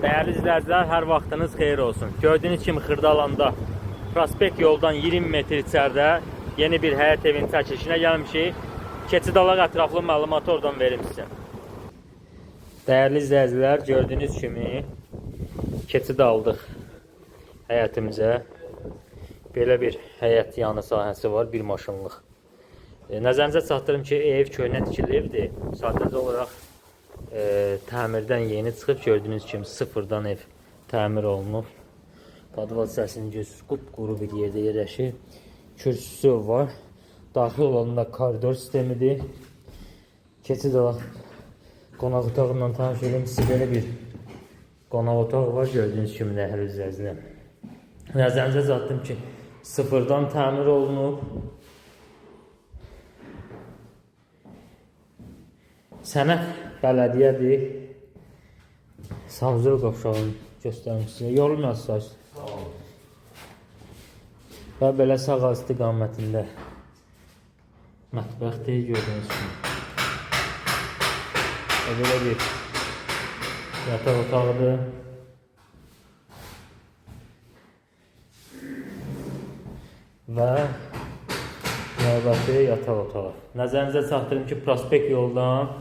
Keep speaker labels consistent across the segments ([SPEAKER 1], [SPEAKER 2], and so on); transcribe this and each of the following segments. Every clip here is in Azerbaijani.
[SPEAKER 1] Değerli izləyicilər, hər vaxtınız xeyir olsun. Gördüyünüz kimi Xırdalanda prospekt yoldan 20 metr içərdə yeni bir həyət evinin çəkilişinə gəlmişik. Keçid alaq ətraflı məlumatı oradan verim sizə. Değerli izləyicilər, gördüyünüz kimi keçid aldıq həyətimizə. Belə bir həyət yanı sahəsi var, bir maşınlıq. Nəzərinizə çatdırım ki, ev köhnə tikili evdir. Sadəcə olaraq təmirdən yeni çıxıb, gördüyünüz kimi sıfırdan ev təmir olunub. Padval səsini görürsünüz, qupquru bir yerdə yerləşir. Kürsüsü var. Daxil olan da koridor sistemidir. Keçid alaq qonaq otağından tanış edim. Sizə belə bir qonaq otağı var, gördüyünüz kimi dəyərli izləyicilər. Nəzərinizə çatdırım ki, sıfırdan təmir olunub. Sənət bələdiyyədir. Savzur qovşağını göstərim sizə. Yorulmazsınız. Və belə sağ istiqamətində mətbəxdir, gördüyünüz kimi. Belə bir yataq otağıdır. Və növbəti yataq otağı. Nəzərinizə çatdırım ki, prospekt yoldan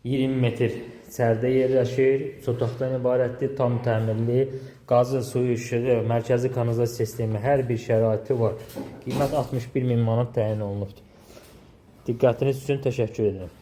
[SPEAKER 1] 20 metr içəridə yerləşir. Otaqdan ibarətdir, tam təmirli. Qazı, suyu, işığı, mərkəzi kanalizasiya sistemi, hər bir şəraiti var. Qiymət 61.000 manat təyin olunubdur. Diqqətiniz üçün təşəkkür edirəm.